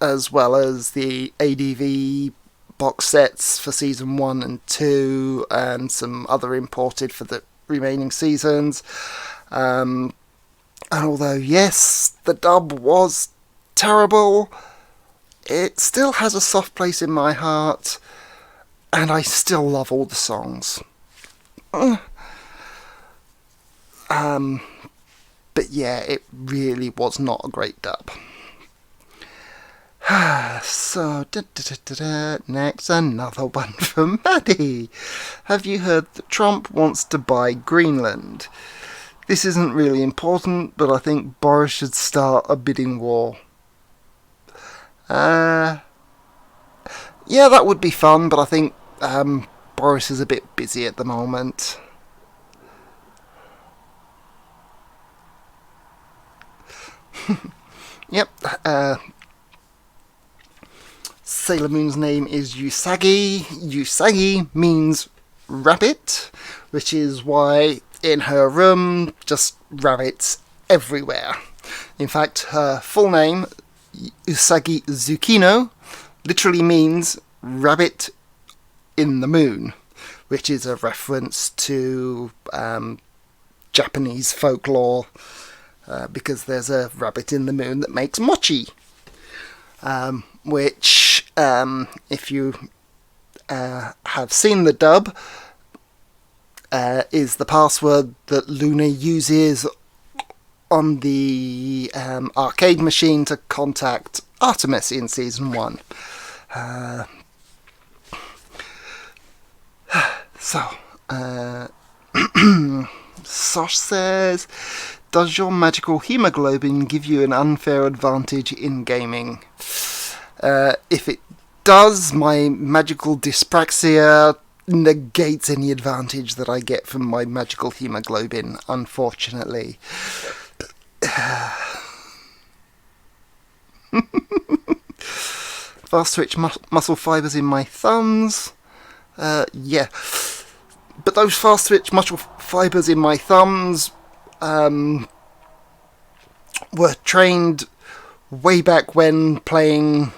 as well as the ADV box sets for season 1 and 2, and some other imported for the remaining seasons. And although, yes, the dub was terrible, it still has a soft place in my heart, and I still love all the songs. But yeah, it really was not a great dub. So, next, another one from Maddie. Have you heard that Trump wants to buy Greenland? This isn't really important, but I think Boris should start a bidding war. Yeah, that would be fun, but I think Boris is a bit busy at the moment. Yep. Sailor Moon's name is Usagi. Usagi means rabbit, which is why in her room just rabbits everywhere. In fact, her full name, Usagi Tsukino, literally means rabbit in the moon, which is a reference to Japanese folklore, because there's a rabbit in the moon that makes mochi, which, if you have seen the dub, is the password that Luna uses on the arcade machine to contact Artemis in season 1. Sosh says, does your magical hemoglobin give you an unfair advantage in gaming? If it does, my magical dyspraxia negates any advantage that I get from my magical hemoglobin, unfortunately. Fast twitch muscle fibres in my thumbs. Yeah. But those fast twitch muscle fibres in my thumbs were trained way back when playing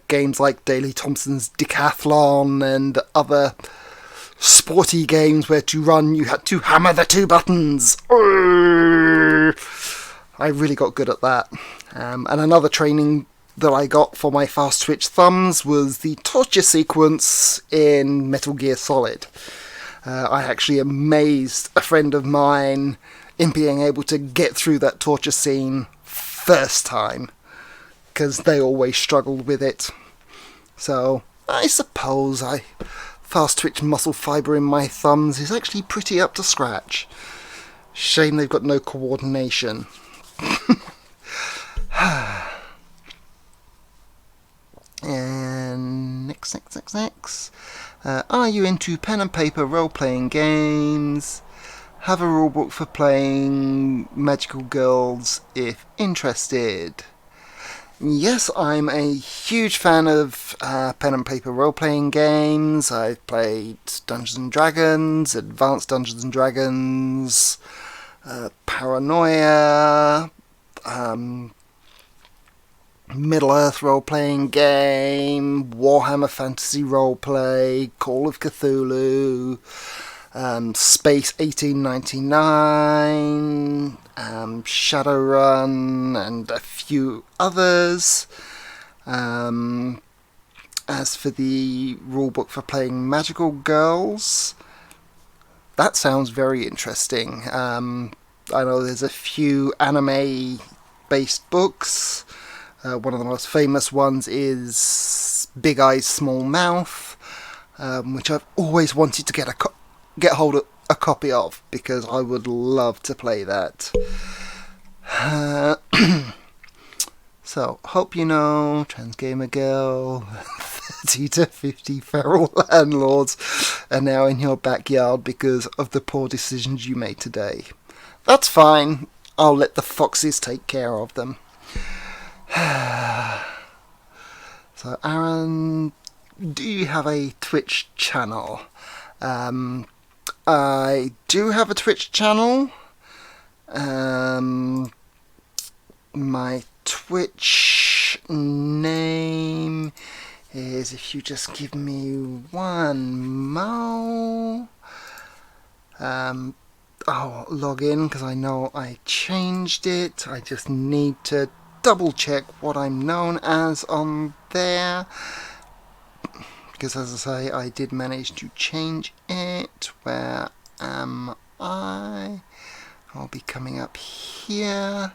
games like Daley Thompson's Decathlon and other sporty games where to run you had to hammer the 2 buttons. I really got good at that. And another training that I got for my fast twitch thumbs was the torture sequence in Metal Gear Solid. I actually amazed a friend of mine in being able to get through that torture scene first time, because they always struggled with it. So I suppose fast twitch muscle fibre in my thumbs is actually pretty up to scratch. Shame they've got no coordination. And next. Are you into pen and paper role-playing games? Have a rulebook for playing Magical Girls if interested. Yes, I'm a huge fan of pen and paper role-playing games. I've played Dungeons & Dragons, Advanced Dungeons & Dragons, Paranoia, Middle-earth role-playing game, Warhammer Fantasy Roleplay, Call of Cthulhu, Space 1899, Shadowrun, and a few others. As for the rulebook for playing Magical Girls, that sounds very interesting. I know there's a few anime-based books. One of the most famous ones is Big Eyes, Small Mouth, which I've always wanted to get hold of a copy of, because I would love to play that. So, hope you know, Trans Gamer Girl, 30 to 50 feral landlords are now in your backyard because of the poor decisions you made today. That's fine, I'll let the foxes take care of them. So, Aaron, do you have a Twitch channel? I do have a Twitch channel. My Twitch name is, if you just give me one mo, I'll log in because I know I changed it. I just need to double check what I'm known as on there, because as I say, I did manage to change it. Where am I? I'll be coming up here.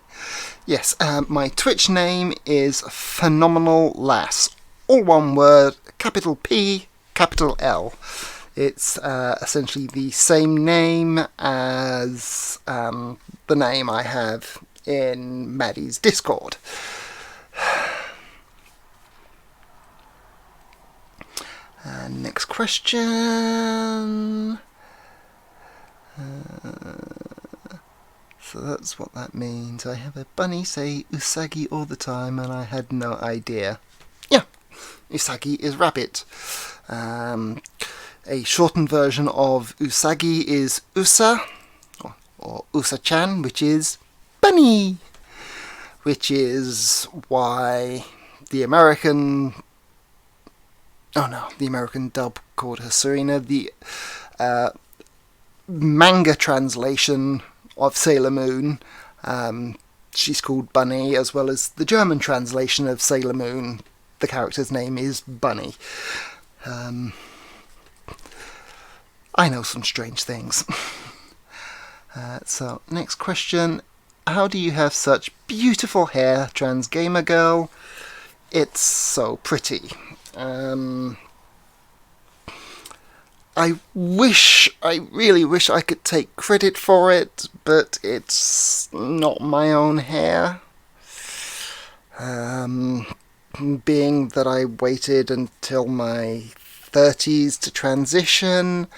Yes, my Twitch name is Phenomenal Lass. All one word, capital P, capital L. It's essentially the same name as the name I have in Maddie's Discord. Next question. So that's what that means. I have a bunny say Usagi all the time and I had no idea. Yeah, Usagi is rabbit. A shortened version of Usagi is Usa, or Usa-chan, which is bunny. Which is why the American dub called her Serena. The manga translation of Sailor Moon, she's called Bunny, as well as the German translation of Sailor Moon, the character's name is Bunny. I know some strange things. So, next question. How do you have such beautiful hair, Trans Gamer Girl? It's so pretty. I really wish I could take credit for it, but it's not my own hair. Being that I waited until my 30s to transition,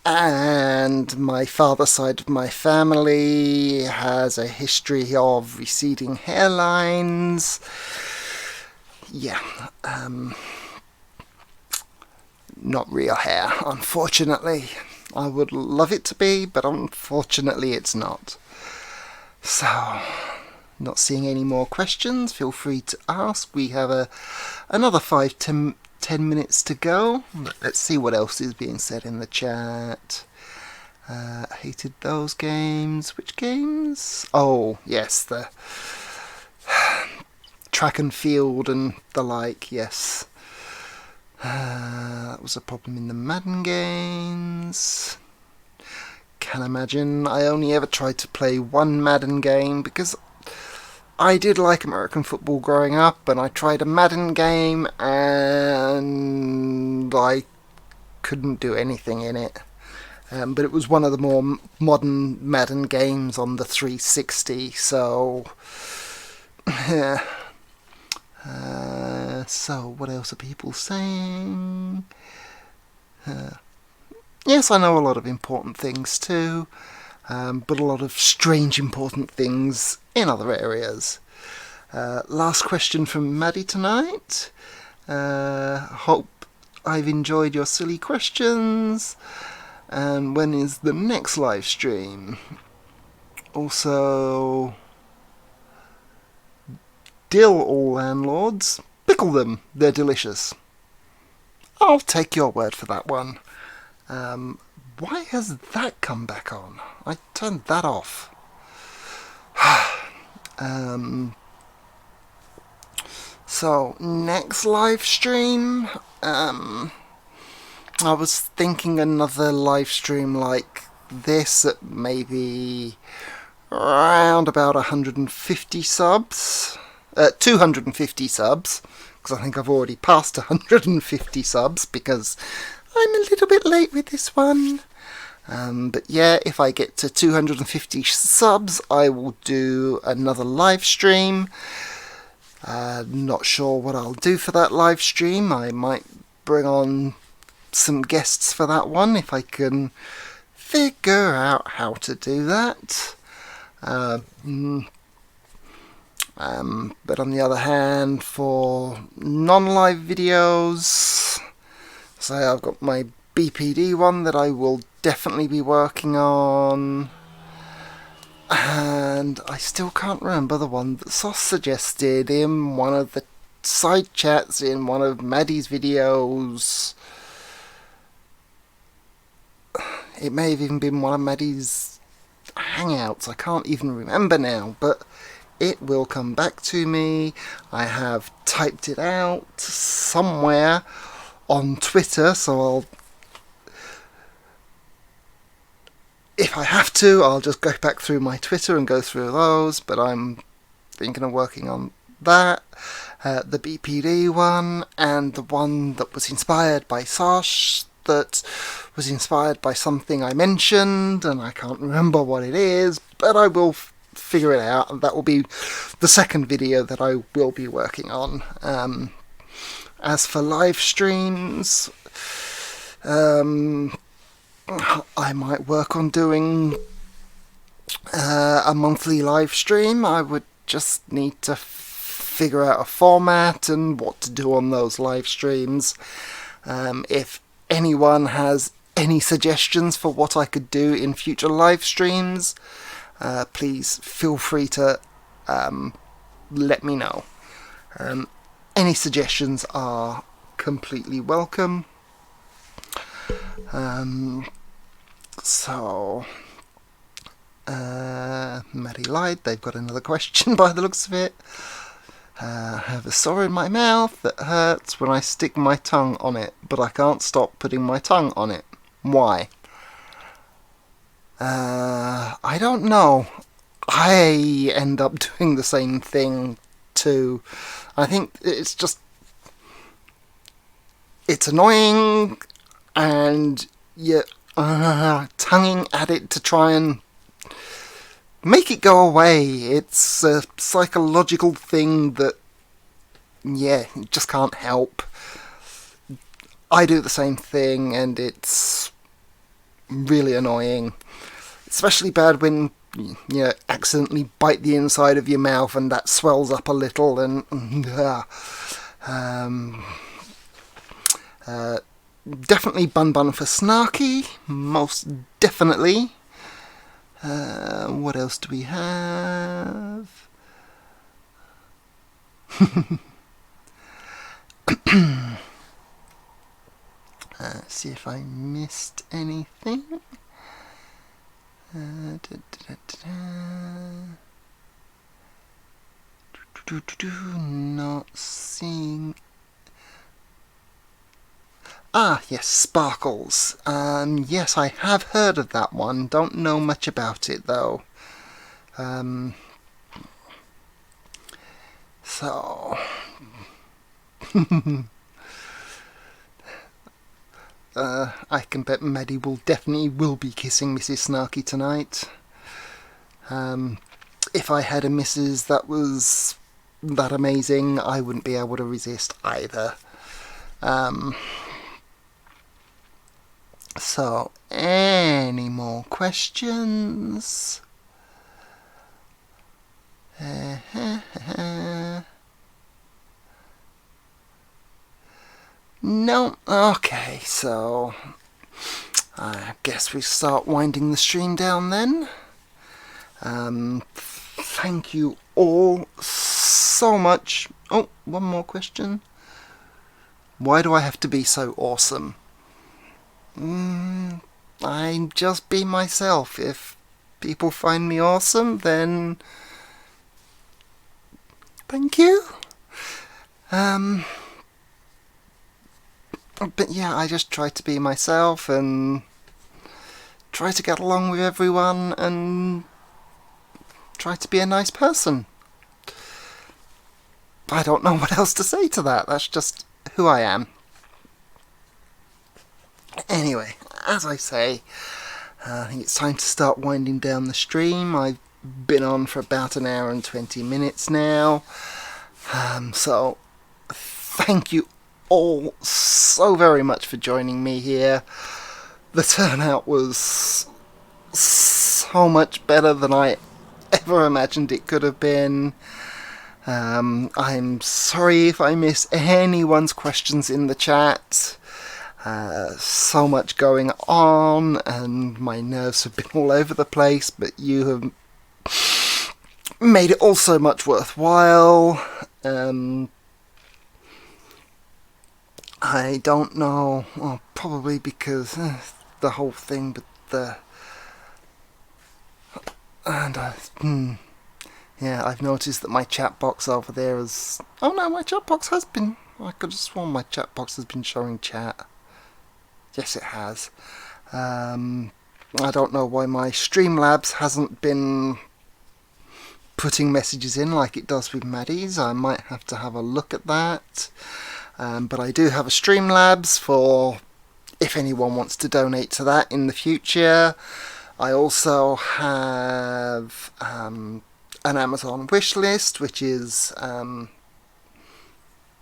and my father's side of my family has a history of receding hairlines. Yeah, not real hair, unfortunately. I would love it to be, but unfortunately it's not. So, not seeing any more questions, feel free to ask. We have another 5 to 10 minutes to go. Let's see what else is being said in the chat. Hated those games. Which games? Oh, yes, the track and field and the like, yes. That was a problem in the Madden games. Can imagine. I only ever tried to play one Madden game because I did like American football growing up, and I tried a Madden game and I couldn't do anything in it. But it was one of the more modern Madden games on the 360, so yeah. So, what else are people saying? Yes, I know a lot of important things too, but a lot of strange important things in other areas. Last question from Maddie tonight. Hope I've enjoyed your silly questions. And when is the next live stream? Also, dill all landlords. Pickle them, they're delicious. I'll take your word for that one. Why has that come back on? I turned that off. So, next live stream, I was thinking another live stream like this at maybe around about 150 subs. 250 subs, because I think I've already passed 150 subs because I'm a little bit late with this one. But yeah, if I get to 250 subs, I will do another live stream. Not sure what I'll do for that live stream. I might bring on some guests for that one if I can figure out how to do that. But on the other hand, for non-live videos, so I've got my BPD one that I will definitely be working on. And I still can't remember the one that Sauce suggested in one of the side chats in one of Maddie's videos. It may have even been one of Maddie's hangouts. I can't even remember now, but it will come back to me. I have typed it out somewhere on Twitter, so if I have to, I'll just go back through my Twitter and go through those, but I'm thinking of working on that, the BPD one, and the one that was inspired by Sash, that was inspired by something I mentioned, and I can't remember what it is, but I will figure it out, and that will be the second video that I will be working on. As for live streams, I might work on doing a monthly live stream. I would just need to figure out a format and what to do on those live streams. If anyone has any suggestions for what I could do in future live streams, please feel free to let me know. Any suggestions are completely welcome. Maddie lied, they've got another question by the looks of it. I have a sore in my mouth that hurts when I stick my tongue on it, but I can't stop putting my tongue on it. Why? I don't know. I end up doing the same thing too. I think it's annoying, and you're tonguing at it to try and make it go away. It's a psychological thing that, you just can't help. I do the same thing, and it's really annoying. Especially bad when you accidentally bite the inside of your mouth and that swells up a little, and definitely bun for snarky, most definitely. What else do we have? See if I missed anything. Not seeing. Yes, Sparkles. Yes, I have heard of that one. Don't know much about it, though. So... I can bet Maddie definitely will be kissing Mrs. Snarky tonight. If I had a missus that was that amazing, I wouldn't be able to resist either. So, any more questions? No? Okay, so I guess we start winding the stream down then. Thank you all so much. Oh, one more question. Why do I have to be so awesome? I'm just be myself. If people find me awesome, then thank you. But yeah, I just try to be myself and try to get along with everyone and try to be a nice person. I don't know what else to say to that. That's just who I am. Anyway, as I say, I think it's time to start winding down the stream. I've been on for about an hour and 20 minutes now. So, thank you all so very much for joining me here. The turnout was so much better than I ever imagined it could have been. I'm sorry if I miss anyone's questions in the chat. So much going on and my nerves have been all over the place, but you have made it all so much worthwhile. I don't know, well, probably because the whole thing, but yeah, I've noticed that my chat box over there is... Oh no, my chat box has been... I could have sworn my chat box has been showing chat. Yes, it has. I don't know why my Streamlabs hasn't been putting messages in like it does with Maddie's. I might have to have a look at that. But I do have a Streamlabs for if anyone wants to donate to that in the future. I also have an Amazon wish list, which is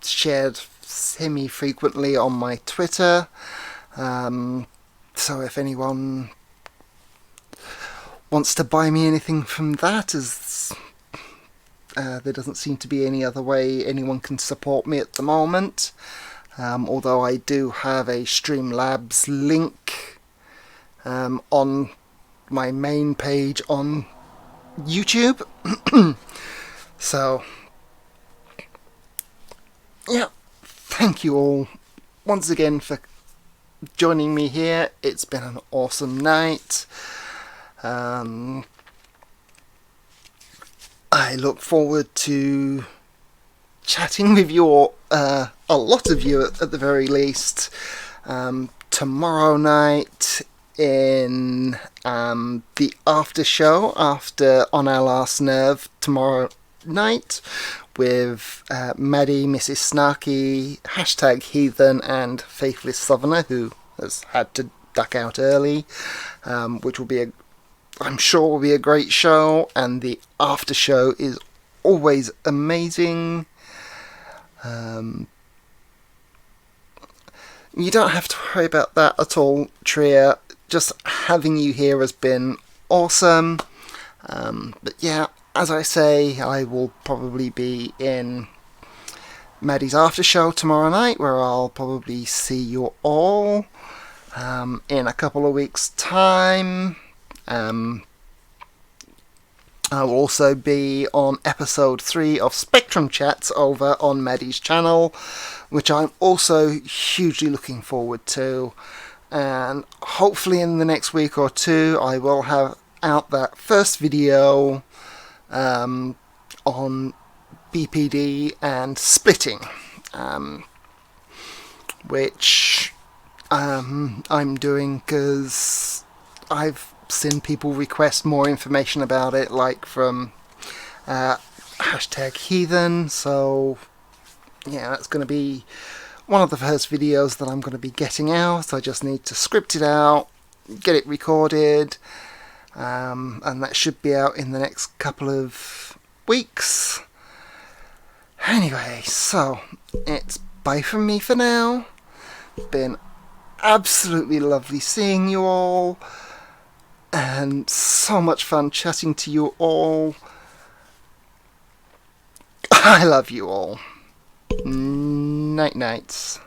shared semi-frequently on my Twitter. So if anyone wants to buy me anything from that, as there doesn't seem to be any other way anyone can support me at the moment. Although I do have a Streamlabs link on my main page on YouTube. So, yeah, thank you all once again for joining me here. It's been an awesome night. I look forward to chatting with you all, a lot of you at the very least, tomorrow night in the after show after On Our Last Nerve tomorrow night with Maddie, Mrs. Snarky, hashtag Heathen and Faithless Southerner, who has had to duck out early, which will be I'm sure will be a great show, and the after show is always amazing. You don't have to worry about that at all, Tria. Just having you here has been awesome. But yeah, as I say, I will probably be in Maddie's after show tomorrow night, where I'll probably see you all in a couple of weeks' time. I will also be on episode 3 of Spectrum Chats over on Maddie's channel, which I'm also hugely looking forward to. And hopefully in the next week or two I will have out that first video on BPD and splitting, which I'm doing because I've seen people request more information about it, like from hashtag Heathen. So yeah, that's going to be one of the first videos that I'm going to be getting out. I just need to script it out, get it recorded, and that should be out in the next couple of weeks. Anyway, so it's bye from me for now. Been absolutely lovely seeing you all, and so much fun chatting to you all. I love you all. Night nights.